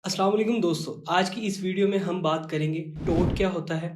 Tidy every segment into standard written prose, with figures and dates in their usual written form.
अस्सलाम वालेकुम दोस्तों, आज की इस वीडियो में हम बात करेंगे टोट क्या होता है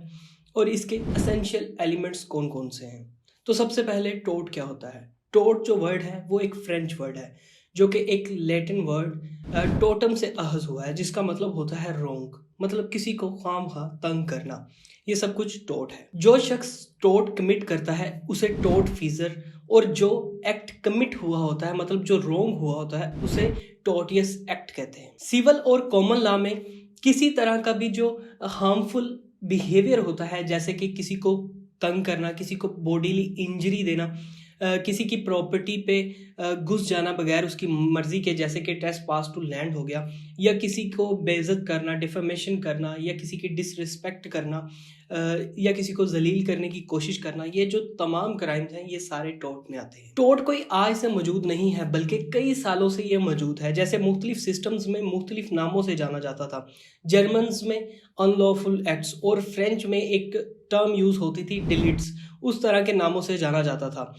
और इसके एसेंशियल एलिमेंट्स कौन कौन से हैं। तो सबसे पहले टोट क्या होता है। टोट जो वर्ड है वो एक फ्रेंच वर्ड है जो कि एक लैटिन वर्ड टोटम से अहज हुआ है, जिसका मतलब होता है रोंग, मतलब किसी को खामखा तंग करना। ये सब कुछ टोट है। जो शख्स टोट कमिट करता है उसे टोट फीजर, और जो एक्ट कमिट हुआ होता है मतलब जो रोंग हुआ होता है उसे टोटियस एक्ट कहते हैं। सिविल और कॉमन लॉ में किसी तरह का भी जो हार्मफुल बिहेवियर होता है, जैसे कि किसी को तंग करना, किसी को बॉडीली इंजरी देना, किसी की प्रॉपर्टी पे घुस जाना बगैर उसकी मर्जी के, जैसे कि ट्रेसपास टू लैंड हो गया, या किसी को बेइज्जत करना, डिफेमेशन करना, या किसी की डिसरिस्पेक्ट करना, या किसी को जलील करने की कोशिश करना, ये जो तमाम क्राइम्स हैं ये सारे टोट में आते हैं। टोट कोई आज से मौजूद नहीं है बल्कि कई सालों से ये मौजूद है। जैसे मुख्तलिफ सिस्टम्स में मुख्तलिफ नामों से जाना जाता था। जर्मन्स में अनलॉफुल एक्ट्स और फ्रेंच में एक टर्म यूज होती थी डिलीट्स, उस तरह के नामों से जाना जाता था।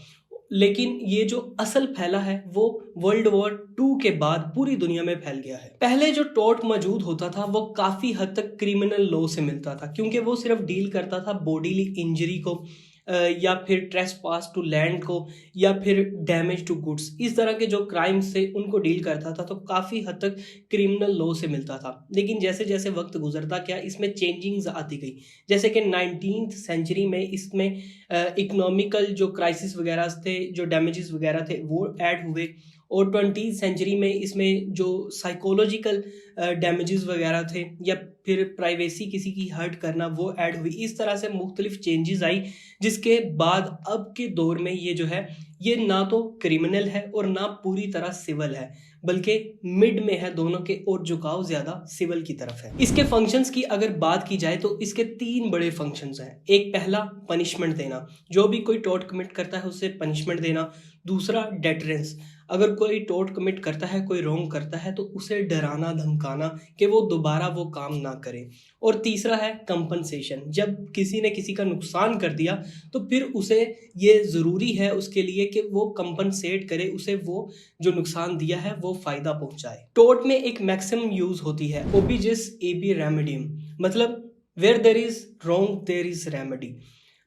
लेकिन ये जो असल फैला है वो वर्ल्ड वॉर 2 के बाद पूरी दुनिया में फैल गया है। पहले जो टोर्ट मौजूद होता था वो काफ़ी हद तक क्रिमिनल लॉ से मिलता था, क्योंकि वो सिर्फ डील करता था बॉडीली इंजरी को, या फिर ट्रेसपास टू लैंड को, या फिर डैमेज टू गुड्स। इस तरह के जो क्राइम्स थे उनको डील करता था, तो काफ़ी हद तक क्रिमिनल लॉ से मिलता था। लेकिन जैसे जैसे वक्त गुजरता गया इसमें चेंजिंग्स आती गई। जैसे कि 19th सेंचुरी में इसमें इकोनॉमिकल जो क्राइसिस वगैरह थे, जो डैमेजेस वगैरह थे वो ऐड हुए, और 20th सेंचुरी में इसमें जो साइकोलॉजिकल डैमेजेस वगैरह थे, या फिर प्राइवेसी किसी की हर्ट करना, वो ऐड हुई। इस तरह से मुख्तलिफ चेंजेस आई, जिसके बाद अब के दौर में ये जो है ये ना तो क्रिमिनल है और ना पूरी तरह सिविल है, बल्कि मिड में है दोनों के, और झुकाव ज्यादा सिविल की तरफ है। इसके फंक्शंस की अगर बात की जाए तो इसके 3 बड़े फंक्शंस हैं। एक पहला पनिशमेंट देना, जो भी कोई टोर्ट कमिट करता है उसे पनिशमेंट देना। दूसरा डेटरेंस, अगर कोई टोर्ट कमिट करता है, कोई रॉन्ग करता है तो उसे डराना धमकाना कि वो दोबारा वो काम ना करे। और तीसरा है कंपनसेशन, जब किसी ने किसी का नुकसान कर दिया तो फिर उसे ये ज़रूरी है उसके लिए कि वो कंपनसेट करे, उसे वो जो नुकसान दिया है वो फ़ायदा पहुंचाए। टोर्ट में एक मैक्सिमम यूज़ होती है ओबिजिस एबी रेमेडियम, मतलब where there is wrong there is remedy.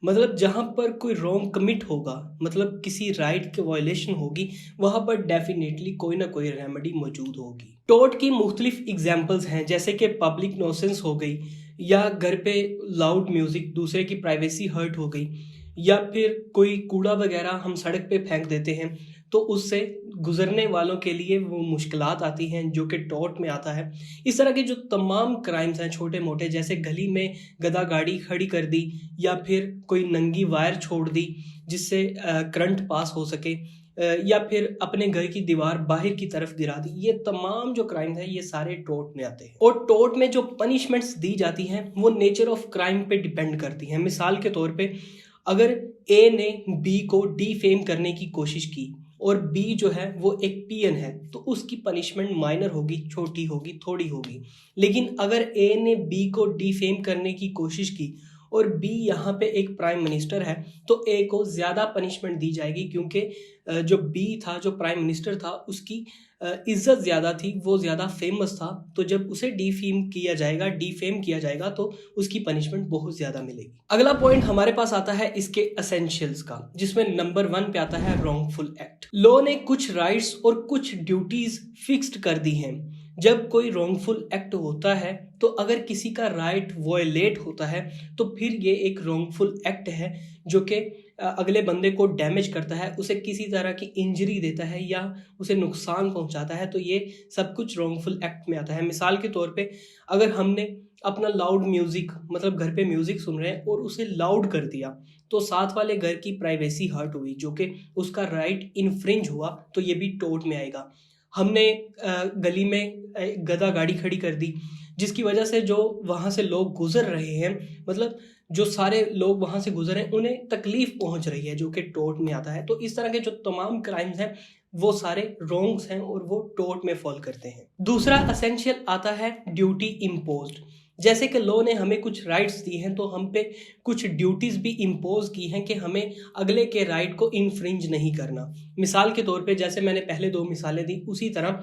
मतलब जहाँ पर कोई रॉन्ग कमिट होगा, मतलब किसी राइट की वायलेशन होगी, वहाँ पर डेफिनेटली कोई ना कोई रेमेडी मौजूद होगी। टोर्ट की मुख्तलिफ एग्जाम्पल्स हैं, जैसे कि पब्लिक नोसेंस हो गई, या घर पे लाउड म्यूजिक, दूसरे की प्राइवेसी हर्ट हो गई, या फिर कोई कूड़ा वगैरह हम सड़क पे फेंक देते हैं तो उससे गुजरने वालों के लिए वो मुश्किलात आती हैं, जो कि टोर्ट में आता है। इस तरह के जो तमाम क्राइम्स हैं छोटे मोटे, जैसे गली में गधा गाड़ी खड़ी कर दी, या फिर कोई नंगी वायर छोड़ दी जिससे करंट पास हो सके, या फिर अपने घर की दीवार बाहर की तरफ गिरा दी, ये तमाम जो क्राइम है ये सारे टोर्ट में आते हैं। और टोर्ट में जो पनिशमेंट्स दी जाती हैं वो नेचर ऑफ क्राइम पे डिपेंड करती हैं। मिसाल के तौर पे अगर ए ने बी को डिफेम करने की कोशिश की, और बी जो है वो एक पियन है, तो उसकी पनिशमेंट माइनर होगी, छोटी होगी, थोड़ी होगी। लेकिन अगर ए ने बी को डिफेम करने की कोशिश की और बी यहाँ पे एक प्राइम मिनिस्टर है, तो ए को ज़्यादा पनिशमेंट दी जाएगी, क्योंकि जो बी था, जो प्राइम मिनिस्टर था, उसकी इज्जत ज़्यादा थी, वो ज़्यादा फेमस था। तो जब उसे डिफेम किया जाएगा तो उसकी पनिशमेंट बहुत ज़्यादा मिलेगी। अगला पॉइंट हमारे पास आता है इसके एसेंशियल्स का, जिसमें नंबर 1 पे आता है रॉन्गफुल एक्ट। लॉ ने कुछ राइट्स और कुछ ड्यूटीज फिक्स्ड कर दी हैं। जब कोई रॉन्गफुल एक्ट होता है तो अगर किसी का राइट वॉयलेट होता है तो फिर ये एक रॉन्गफुल एक्ट है, जो कि अगले बंदे को डैमेज करता है, उसे किसी तरह की इंजरी देता है या उसे नुकसान पहुंचाता है, तो ये सब कुछ रॉन्गफुल एक्ट में आता है। मिसाल के तौर पे अगर हमने अपना लाउड म्यूजिक, मतलब घर पे म्यूजिक सुन रहे हैं और उसे लाउड कर दिया, तो साथ वाले घर की प्राइवेसी हर्ट हुई, जो कि उसका राइट इन्फ्रिंज हुआ, तो ये भी टोर्ट में आएगा। हमने गली में गधा गाड़ी खड़ी कर दी, जिसकी वजह से जो वहाँ से लोग गुजर रहे हैं, मतलब जो सारे लोग वहाँ से गुजर रहे हैं, उन्हें तकलीफ पहुँच रही है, जो कि टोर्ट में आता है। तो इस तरह के जो तमाम क्राइम्स हैं वो सारे रॉन्ग्स हैं और वो टोर्ट में फॉल करते हैं। दूसरा एसेंशियल आता है ड्यूटी इम्पोज्ड। जैसे कि लॉ ने हमें कुछ राइट्स दी हैं, तो हम पे कुछ ड्यूटीज भी इम्पोज की हैं कि हमें अगले के राइट को इन्फ्रिंज नहीं करना। मिसाल के तौर पे जैसे मैंने पहले 2 मिसालें दी, उसी तरह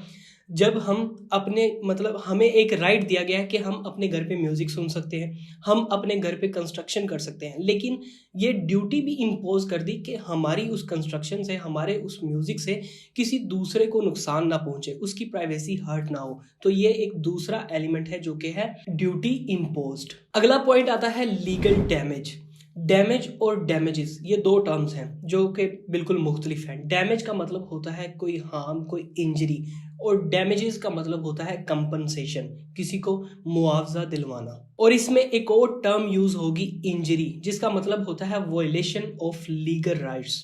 जब हम अपने मतलब हमें एक राइट दिया गया है कि हम अपने घर पे म्यूज़िक सुन सकते हैं, हम अपने घर पे कंस्ट्रक्शन कर सकते हैं, लेकिन ये ड्यूटी भी इम्पोज़ कर दी कि हमारी उस कंस्ट्रक्शन से, हमारे उस म्यूज़िक से किसी दूसरे को नुकसान ना पहुँचे, उसकी प्राइवेसी हर्ट ना हो। तो ये एक दूसरा एलिमेंट है जो कि है ड्यूटी इम्पोज्ड। अगला पॉइंट आता है लीगल डैमेज। डैमेज और डैमेजेस ये दो टर्म्स हैं जो कि बिल्कुल मुख्तलिफ हैं। डैमेज का मतलब होता है कोई हार्म, कोई इंजरी, और डैमेजेस का मतलब होता है कंपनसेशन, किसी को मुआवजा दिलवाना। और इसमें एक और टर्म यूज होगी इंजरी, जिसका मतलब होता है वॉयलेशन ऑफ लीगल राइट्स।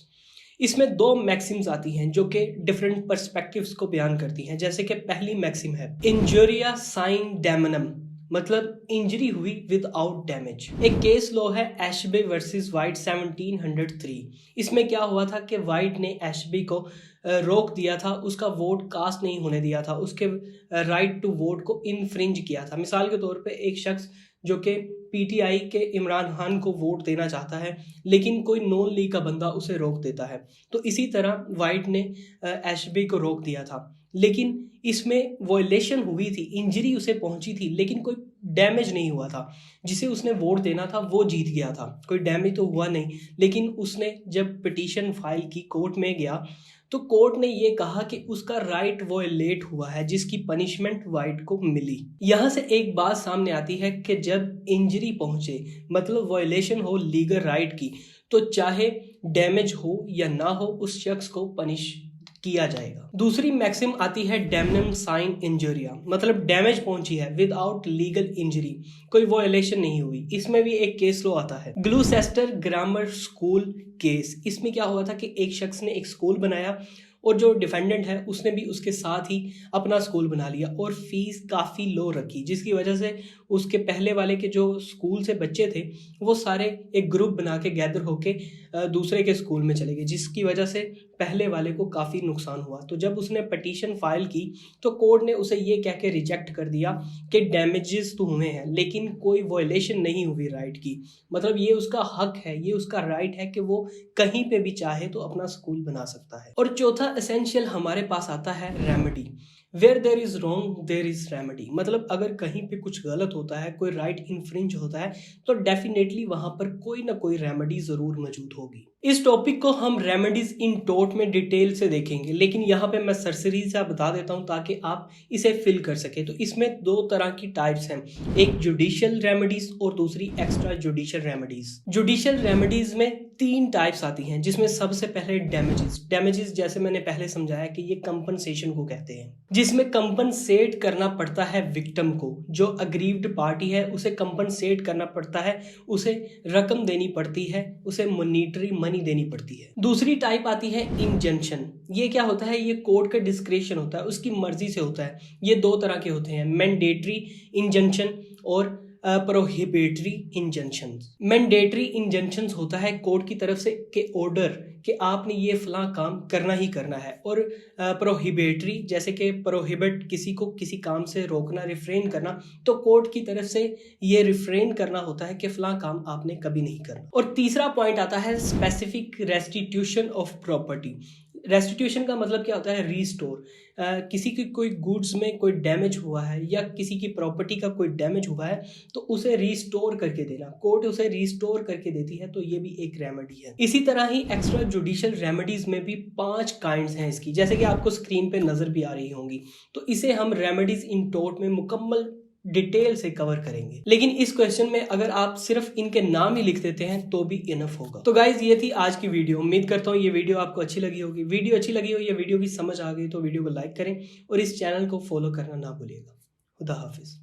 इसमें दो मैक्सिम्स आती हैं जो कि डिफरेंट पर्सपेक्टिव्स को बयान करती हैं। जैसे कि पहली मैक्सिम है इंजुरिया साइन डैमनम, मतलब इंजरी हुई विदाउट डैमेज। एक केस लॉ है एशबे वर्सेस वाइट 1703। इसमें क्या हुआ था कि वाइट ने एशबे को रोक दिया था, उसका वोट कास्ट नहीं होने दिया था, उसके राइट टू वोट को इनफ्रिंज किया था। मिसाल के तौर पे एक शख्स जो कि पीटीआई के इमरान खान को वोट देना चाहता है, लेकिन कोई नॉन लीग का बंदा उसे रोक देता है। तो इसी तरह वाइट ने एशबे को रोक दिया था, लेकिन इसमें वॉयलेशन हुई थी, इंजरी उसे पहुंची थी, लेकिन कोई डैमेज नहीं हुआ था। जिसे उसने वोट देना था वो जीत गया था, कोई डैमेज तो हुआ नहीं। लेकिन उसने जब पिटीशन फाइल की, कोर्ट में गया, तो कोर्ट ने ये कहा कि उसका राइट वॉयलेट हुआ है, जिसकी पनिशमेंट वाइट को मिली। यहाँ से एक बात सामने आती है कि जब इंजरी पहुंचे, मतलब वॉयलेशन हो लीगल राइट की, तो चाहे डैमेज हो या ना हो, उस शख्स को पनिश किया जाएगा। दूसरी मैक्सिम आती है डैमनम साइन इंजरिया, मतलब डैमेज पहुंची है विदाउट लीगल इंजरी, कोई वॉयलेशन नहीं हुई। इसमें भी एक केस लो आता है ग्लूसेस्टर ग्रामर स्कूल केस। इसमें क्या हुआ था कि एक शख्स ने एक स्कूल बनाया और जो डिफेंडेंट है उसने भी उसके साथ ही अपना स्कूल बना लिया और फीस काफ़ी लो रखी, जिसकी वजह से उसके पहले वाले के जो स्कूल से बच्चे थे वो सारे एक ग्रुप बना के गैदर होके दूसरे के स्कूल में चले गए, जिसकी वजह से पहले वाले को काफ़ी नुकसान हुआ। तो जब उसने पटिशन फाइल की तो कोर्ट ने उसे ये कह के रिजेक्ट कर दिया कि डैमेजेस तो हुए हैं, लेकिन कोई वॉयलेशन नहीं हुई राइट की। मतलब ये उसका हक है, ये उसका राइट है कि वो कहीं पे भी चाहे तो अपना स्कूल बना सकता है। और चौथा एसेंशियल हमारे पास आता है remedy. Where there is wrong there is remedy, मतलब अगर कहीं पे कुछ गलत होता है, कोई राइट इन्फ्रिंज होता है, तो डेफिनेटली वहां पर कोई ना कोई रेमेडी जरूर मौजूद होगी। इस टॉपिक को हम रेमेडीज इन टोट में डिटेल से देखेंगे, लेकिन यहाँ पे मैं सरसरी सा बता देता हूँ ताकि आप इसे फिल कर सके। तो इसमें दो तरह की टाइप्स हैं, एक जुडिशियल रेमेडीज और दूसरी extra judicial remedies. Judicial remedies में तीन टाइप्स आती हैं, जिसमें सबसे पहले डैमेजेस। डैमेजेस जैसे मैंने पहले समझाया कि ये कंपनसेशन को कहते हैं, जिसमें कंपनसेट करना पड़ता है विक्टिम को। जो अग्रीव्ड पार्टी है उसे कंपनसेट करना पड़ता है, उसे रकम देनी पड़ती है, उसे मॉनिटरी मनी देनी पड़ती है। दूसरी टाइप आती है इंजंक्शन। ये क्या होता है, ये कोर्ट का डिस्क्रेशन होता है, उसकी मर्जी से होता है। ये दो तरह के होते हैं, मैंडेटरी इंजंक्शन और प्रोहिबिटरी इंजंक्शंस। मैंडेटरी इंजंक्शंस होता है कोर्ट की तरफ से के ऑर्डर कि आपने ये फलां काम करना ही करना है, और प्रोहिबिटरी जैसे कि प्रोहिबिट किसी को किसी काम से रोकना, रिफ्रेन करना, तो कोर्ट की तरफ से ये रिफ्रेन करना होता है कि फलां काम आपने कभी नहीं करना। और तीसरा पॉइंट आता है specific restitution of property. Restitution का मतलब क्या होता है, रीस्टोर। किसी की कोई गुड्स में कोई डैमेज हुआ है या किसी की प्रॉपर्टी का कोई डैमेज हुआ है तो उसे रीस्टोर करके देना, कोर्ट उसे रीस्टोर करके देती है, तो ये भी एक रेमेडी है। इसी तरह ही एक्स्ट्रा जुडिशियल रेमेडीज में भी 5 काइंड्स हैं इसकी, जैसे कि आपको स्क्रीन पे नजर भी आ रही होंगी। तो इसे हम रेमेडीज इन टोट में मुकम्मल डिटेल से कवर करेंगे, लेकिन इस क्वेश्चन में अगर आप सिर्फ इनके नाम ही लिख देते हैं तो भी इनफ होगा। तो गाइज ये थी आज की वीडियो। उम्मीद करता हूँ ये वीडियो आपको अच्छी लगी होगी। वीडियो अच्छी लगी हो या वीडियो की समझ आ गई तो वीडियो को लाइक करें और इस चैनल को फॉलो करना ना भूलिएगा। खुदा हाफिज।